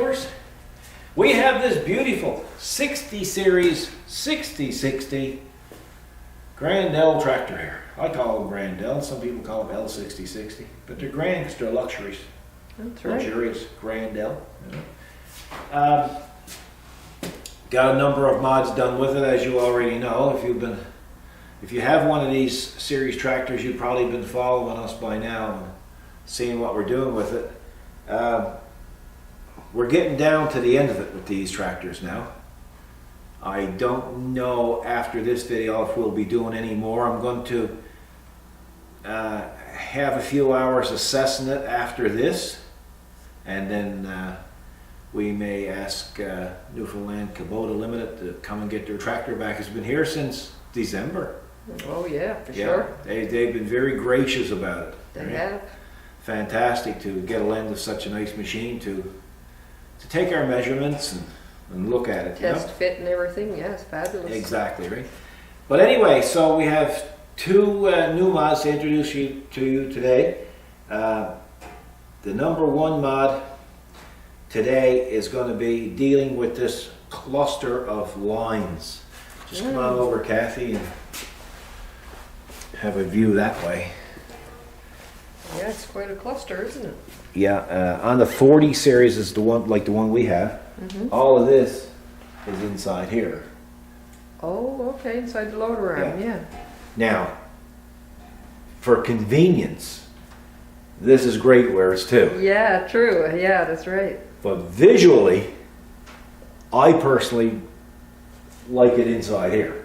viewers. We have this beautiful 60 Series 6060 Grandel tractor here. I call them Grandel, some people call them L6060, but they're grand because they're luxuries. That's right. Luxurious Grandel. Got a number of mods done with it, as you already know. If you have one of these series tractors, you've probably been following us by now and seeing what we're doing with it. We're getting down to the end of it with these tractors now. I don't know after this video if we'll be doing any more. I'm going to have a few hours assessing it after this, and then we may ask Newfoundland Canada Limited to come and get their tractor back. It's been here since December. Oh yeah, for sure. They've been very gracious about it. They have. Fantastic to get a lend of such a nice machine to take our measurements and look at it. Test fit and everything. Yeah, it's fabulous. Exactly, right. But anyway, so we have two new mods to introduce to you today. The number one mod today is going to be dealing with this cluster of lines. Just come on over, Kathy, and have a view that way. Yeah, it's quite a cluster, isn't it? Yeah, on the 40 series is the one like the one we have. All of this is inside here. Oh, okay, inside the loader arm, yeah. Now, for convenience, this is great where it's two. Yeah, true. Yeah, that's right. But visually, I personally like it inside here.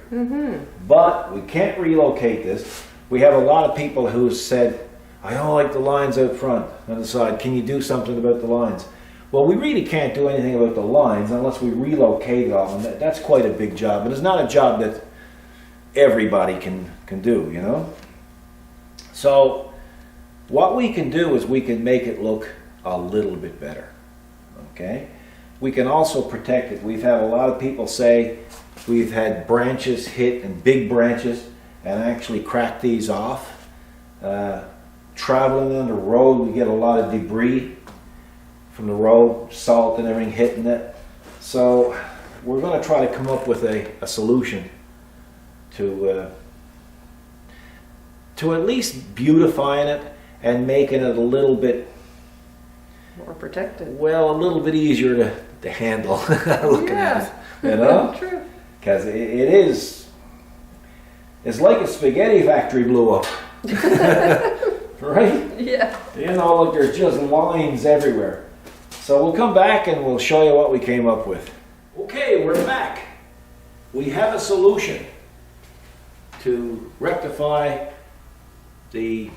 But we can't relocate this. We have a lot of people who said, I don't like the lines out front on the side. Can you do something about the lines? Well, we really can't do anything about the lines unless we relocate all. And that's quite a big job. And it's not a job that everybody can do, you know? So what we can do is we can make it look a little bit better, okay? We can also protect it. We've had a lot of people say we've had branches hit, and big branches, and actually crack these off. Traveling on the road, we get a lot of debris from the road, salt and everything hitting it. So we're going to try to come up with a solution to at least beautifying it and making it a little bit more protected. Well, a little bit easier to handle looking at it, you know? True. Because it's like a spaghetti factory blew up. Right? Yeah. You know, look, there's just lines everywhere. So we'll come back and we'll show you what we came up with. Okay, we're back. We have a solution to rectify the,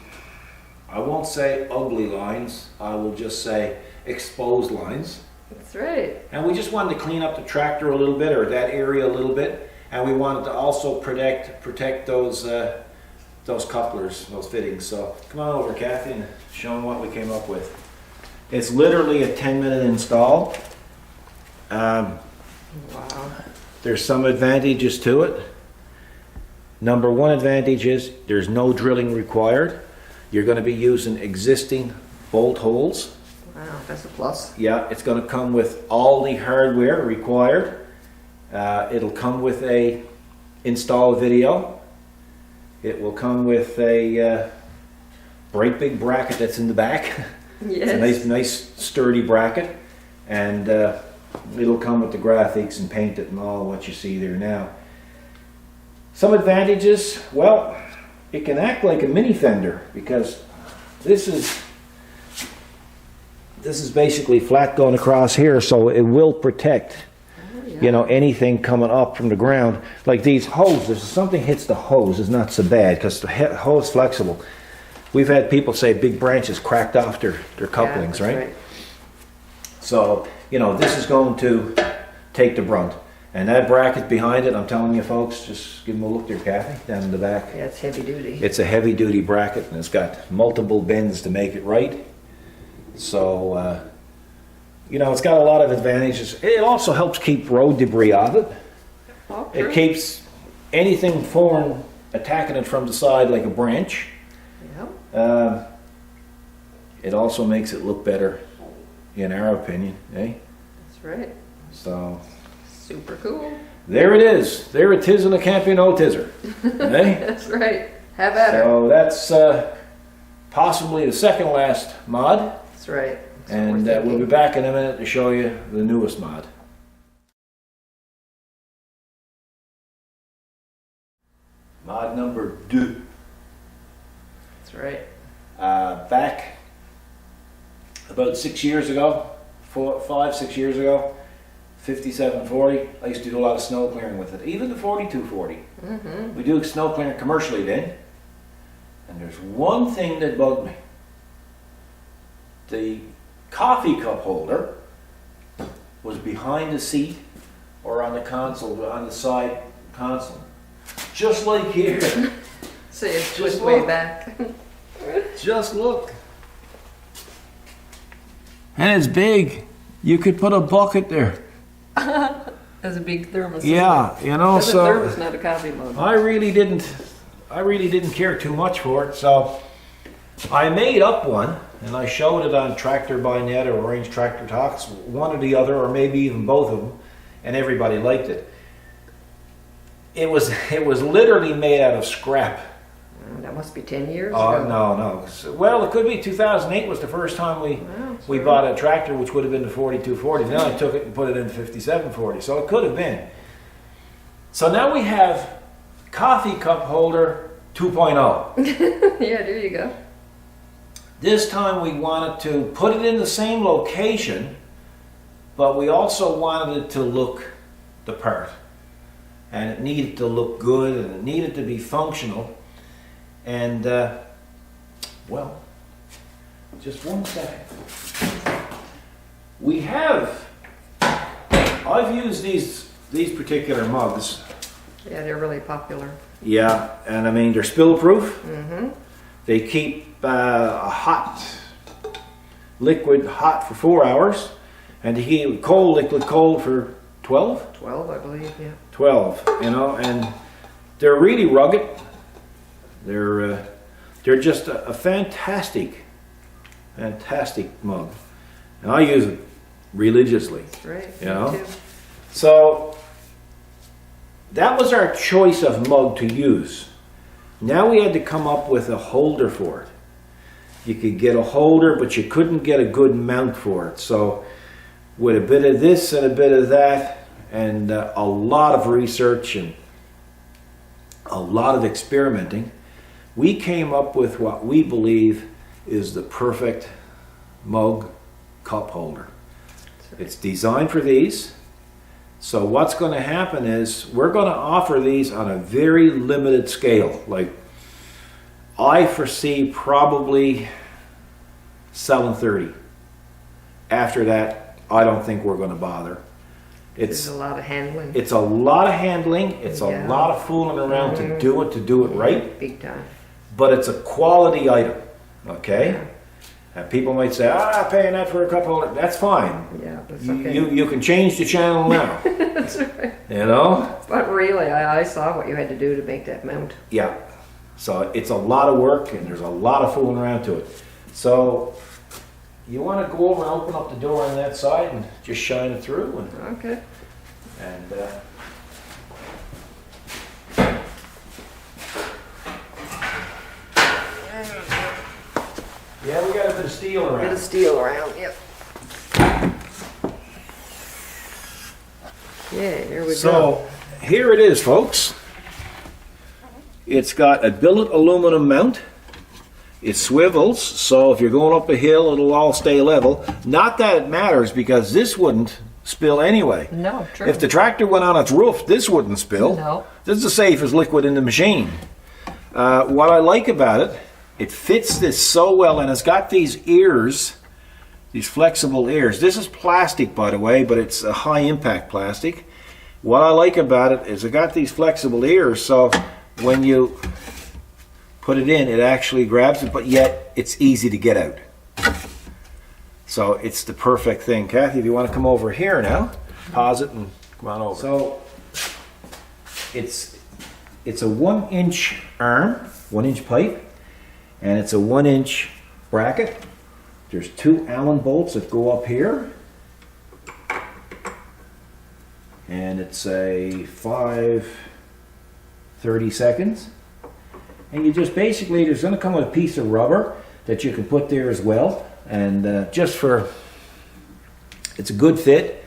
I won't say ugly lines, I will just say exposed lines. That's right. And we just wanted to clean up the tractor a little bit, or that area a little bit, and we wanted to also protect those couplers, those fittings. So come on over, Kathy, and show them what we came up with. It's literally a 10-minute install. Wow. There's some advantages to it. Number one advantage is there's no drilling required. You're going to be using existing bolt holes. Wow, that's a plus. Yeah, it's going to come with all the hardware required. It'll come with a install video. It will come with a great big bracket that's in the back. Yes. It's a nice sturdy bracket, and it'll come with the graphics and paint it and all what you see there now. Some advantages, well, it can act like a mini fender because this is basically flat going across here, so it will protect, you know, anything coming up from the ground. Like these hoses, if something hits the hose, it's not so bad because the hose is flexible. We've had people say big branches cracked off their couplings, Yeah, right? So, you know, this is going to take the brunt. And that bracket behind it, I'm telling you folks, just give them a look there, Kathy, down in the back. Yeah, it's heavy duty. It's a heavy duty bracket, and it's got multiple bends to make it right. So, you know, it's got a lot of advantages. It also helps keep road debris off it. Oh, It keeps anything foreign attacking it from the side like a branch. Yeah. It also makes it look better, in our opinion, eh? That's right. So Super cool. there it is. There it is in the Campion Otizer. Eh? That's right. Have at her. So that's possibly the second last mod. That's right. That's what And we're we'll be thinking. back in a minute to show you the newest mod. Mod number 2. That's right. Back about 6 years ago, 5, 6 years ago, 5740, I used to do a lot of snow clearing with it, even the 4240. We do snow clearing commercially then, and there's one thing that bugged me. The coffee cup holder was behind the seat or on the console, on the side console. Just like here. So you Just twist way look. back. Just look. And it's big. You could put a bucket there. As a big thermos. Yeah, you know, That's a so thermos, not a coffee mug. I really didn't care too much for it, so I made up one and I showed it on Tractor by Net or Orange Tractor Talks, one or the other, or maybe even both of them, and everybody liked it. It was literally made out of scrap. That must be 10 years Oh, ago. no. So, well, it could be 2008 was the first time we sure. bought a tractor, which would have been the 4240. Then I took it and put it in the 5740. So it could have been. So now we have coffee cup holder 2.0. Yeah, there you go. This time we wanted to put it in the same location, but we also wanted it to look the part. And it needed to look good and it needed to be functional. And, well, just one second. I've used these particular mugs. Yeah, they're really popular. Yeah, and I mean, they're spill proof. They keep a hot liquid hot for 4 hours, and they keep cold liquid cold for 12? 12, I believe, yeah. 12, you know, and they're really rugged. They're just a fantastic mug, and I use it religiously. That's right. You Me know? too. So that was our choice of mug to use. Now we had to come up with a holder for it. You could get a holder, but you couldn't get a good mount for it. So with a bit of this and a bit of that, and a lot of research and a lot of experimenting, we came up with what we believe is the perfect mug cup holder. It's designed for these. So what's going to happen is we're going to offer these on a very limited scale. Like, I foresee probably selling 30. After that, I don't think we're going to bother. There's a lot of handling. It's a lot of handling. It's a Yeah. lot of fooling around to do it right. Big time. But it's a quality item, okay? And people might say, I'm paying that for a cup holder. That's fine. Yeah, that's okay. You can change the channel now, That's right. you know? But really, I saw what you had to do to make that mount. Yeah. So it's a lot of work and there's a lot of fooling around to it. So you want to go over and open up the door on that side and just shine it through. Okay. And yeah, we got a bit of steel Bit around. of steel around, yep. Yeah, here we go. So here it is, folks. It's got a billet aluminum mount. It swivels, so if you're going up a hill, it'll all stay level. Not that it matters, because this wouldn't spill anyway. No, true. If the tractor went on its roof, this wouldn't spill. No. This is the safest liquid in the machine. What I like about it, it fits this so well, and it's got these ears, these flexible ears. This is plastic, by the way, but it's a high impact plastic. What I like about it is it got these flexible ears, so when you put it in, it actually grabs it, but yet it's easy to get out. So it's the perfect thing. Kathy, if you want to come over here now, pause it and come on over. So it's a 1-inch arm, 1-inch pipe, and it's a 1-inch bracket. There's 2 Allen bolts that go up here. and it's a 5:30 seconds. And you just basically, there's going to come with a piece of rubber that you can put there as well. And it's a good fit,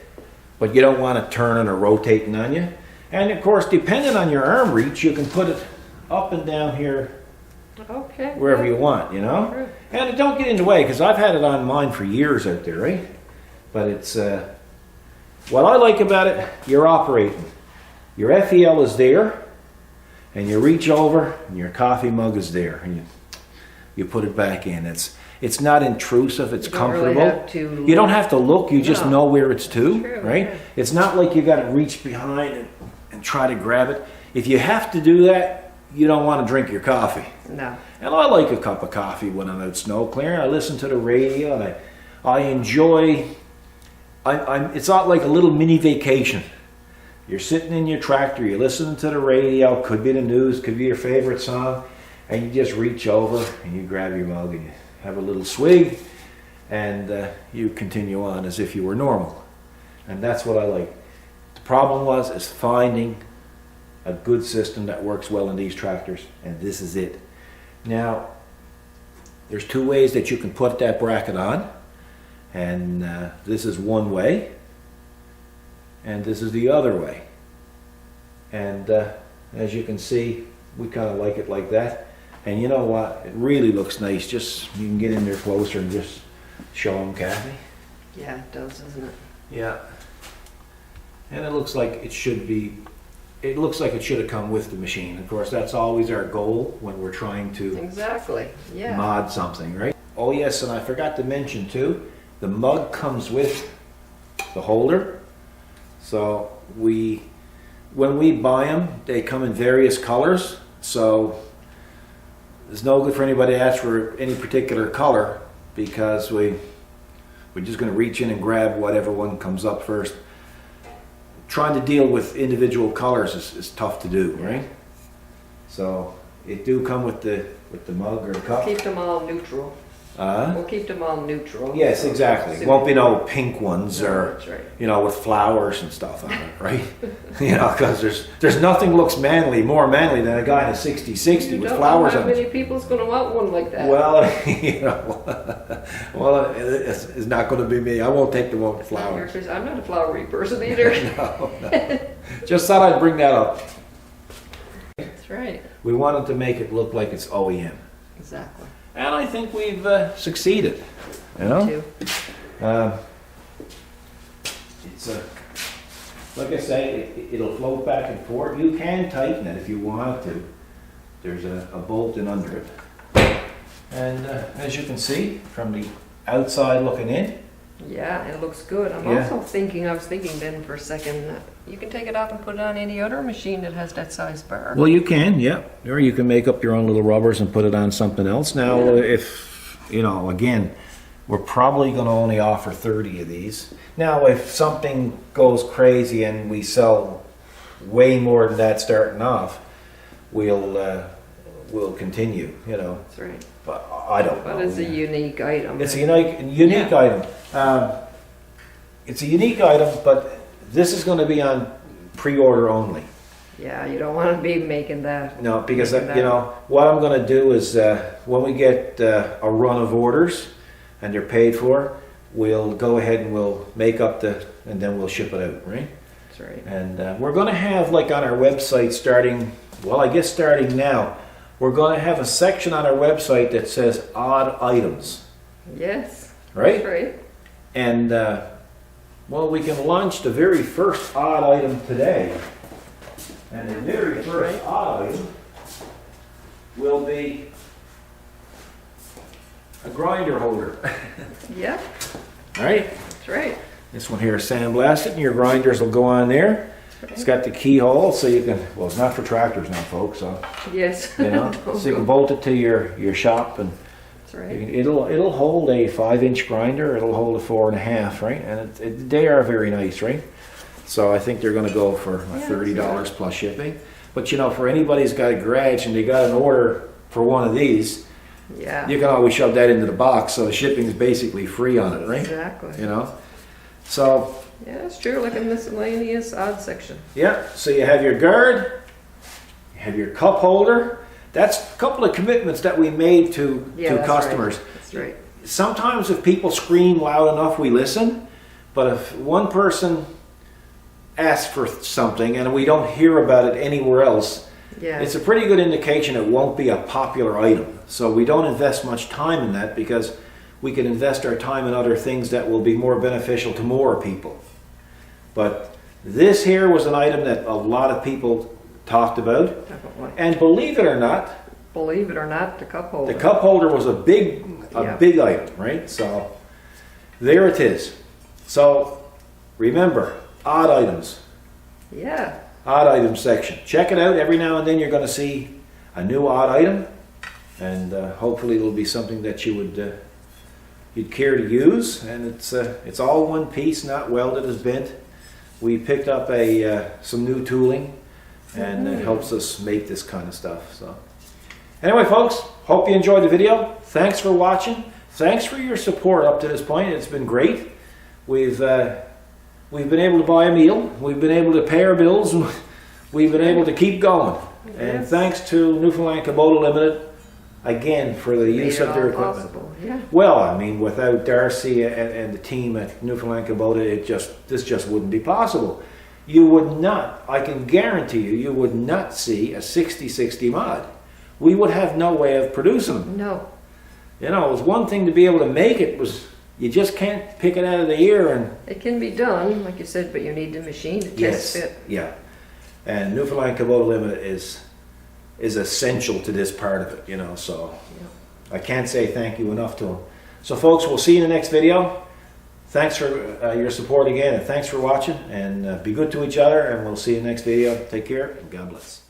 but you don't want it turning or rotating on you. And of course, depending on your arm reach, you can put it up and down here, Okay. wherever you want, you know. True. And it don't get in the way, because I've had it on mine for years out there, right? But it's, what I like about it, you're operating. Your FEL is there, and you reach over, and your coffee mug is there, and you put it back in. It's not intrusive, it's You don't really comfortable. have to You don't have to look, you just No. know where it's to, True, right? yeah. It's not like you got to reach behind and try to grab it. If you have to do that, you don't want to drink your coffee. No. And I like a cup of coffee when I'm out snow clearing. I listen to the radio and I enjoy. It's not like a little mini vacation. You're sitting in your tractor, you're listening to the radio. Could be the news, could be your favorite song, and you just reach over and you grab your mug and you have a little swig, and you continue on as if you were normal. And that's what I like. The problem is finding a good system that works well in these tractors, and this is it. Now, there's two ways that you can put that bracket on, and this is one way, and this is the other way. And as you can see, we kind of like it like that. And you know what? It really looks nice. Just, you can get in there closer and just show them, Kathy. Yeah, it does, doesn't it? Yeah. And it looks like it should be, it looks like it should have come with the machine. Of course, that's always our goal when we're trying to Exactly. Yeah. mod something, right? Oh yes, and I forgot to mention too, the mug comes with the holder. So when we buy them, they come in various colors. So it's no good for anybody to ask for any particular color, because we're just going to reach in and grab whatever one comes up first. Trying to deal with individual colors is tough to do, right? So it do come with the mug or the cup. Keep them all neutral. We'll keep them all neutral. Yes, exactly. So- Won't be no pink ones No, or that's right. you know, with flowers and stuff on it, right? You know, because there's nothing looks more manly than a guy in a 60/60 You with don't flowers know how on many it. people's going to want one like that. Well, you know, well, it's not going to be me. I won't take the one with flowers. I'm not a flowery person either. No. Just thought I'd bring that up. That's right. We wanted to make it look like it's OEM, Exactly. and I think we've succeeded. You know. Too. It's like I say, it'll float back and forth. You can tighten it if you want to. There's a bolt in under it. And as you can see from the outside looking in, Yeah, it looks good. I was thinking then for a second, that you can take it off and put it on any other machine that has that size bar. well, you can, yeah. Or you can make up your own little rubbers and put it on something else. Now, if, you know, again, we're probably going to only offer 30 of these. Now, if something goes crazy and we sell way more than that starting off, we'll continue, you know. That's right. But I don't know. But it's a unique item. It's a unique Yeah. item. It's a unique item, but this is going to be on pre-order only. Yeah, you don't want to be making that. No, because Making that. you know what I'm going to do is when we get a run of orders and they're paid for, we'll go ahead and we'll make up and then we'll ship it out, right? That's right. And we're going to have, like, on our website starting now, we're going to have a section on our website that says odd items, Yes. right? That's right. And well, we can launch the very first odd item today. And the very first odd item will be a grinder holder. Yeah, All right? that's right. This one here is sandblasted, and your grinders will go on there. It's got the keyhole, so you can, well, it's not for tractors now, folks, so, Yes. you know, so you can bolt it to your shop, and That's right. it'll hold a 5-inch grinder, it'll hold a 4.5, right? And they are very nice, right? So I think they're going to go for Yeah, $30 plus shipping. But you know, for anybody who's got a garage and they got an order for one of these, Yeah. you can always shove that into the box, so the shipping is basically free on it, right? Exactly. You know, so Yeah, it's true, like a miscellaneous odd section. Yeah, so you have your guard, you have your cup holder. That's a couple of commitments that we made to That's customers. Right. That's right. Sometimes if people scream loud enough, we listen. But if one person asks for something and we don't hear about it anywhere else, Yeah. it's a pretty good indication it won't be a popular item. So we don't invest much time in that because we can invest our time in other things that will be more beneficial to more people. But this here was an item that a lot of people talked about. Definitely. And believe it or not, Believe it or not, the cup holder. the cup holder was a big item, right? So there it is. So remember, odd items. Yeah. Odd item section. Check it out. Every now and then you're going to see a new odd item, and hopefully it'll be something that you would you'd care to use. And it's all one piece, not welded as bent. We picked up some new tooling, and it helps us make this kind of stuff. So anyway, folks, hope you enjoyed the video. Thanks for watching. Thanks for your support up to this point. It's been great. We've been able to buy a meal. We've been able to pay our bills. And we've been able to keep going. Yes. And thanks to Newfoundland Canada Limited, again, for the use of their equipment. Possible. Yeah. Well, I mean, without Darcy and the team at Newfoundland Canada, this just wouldn't be possible. You would not, I can guarantee you would not see a 6060 mod. We would have no way of producing them. No. You know, it was one thing to be able to make it, you just can't pick it out of the air and It can be done, like you said, but you need the machine to test fit. yeah. And Newfoundland Canada Limited is essential to this part of it, you know, so Yeah. I can't say thank you enough to them. So folks, we'll see you in the next video. Thanks for your support again, and thanks for watching, and be good to each other, and we'll see you in the next video. Take care, and God bless.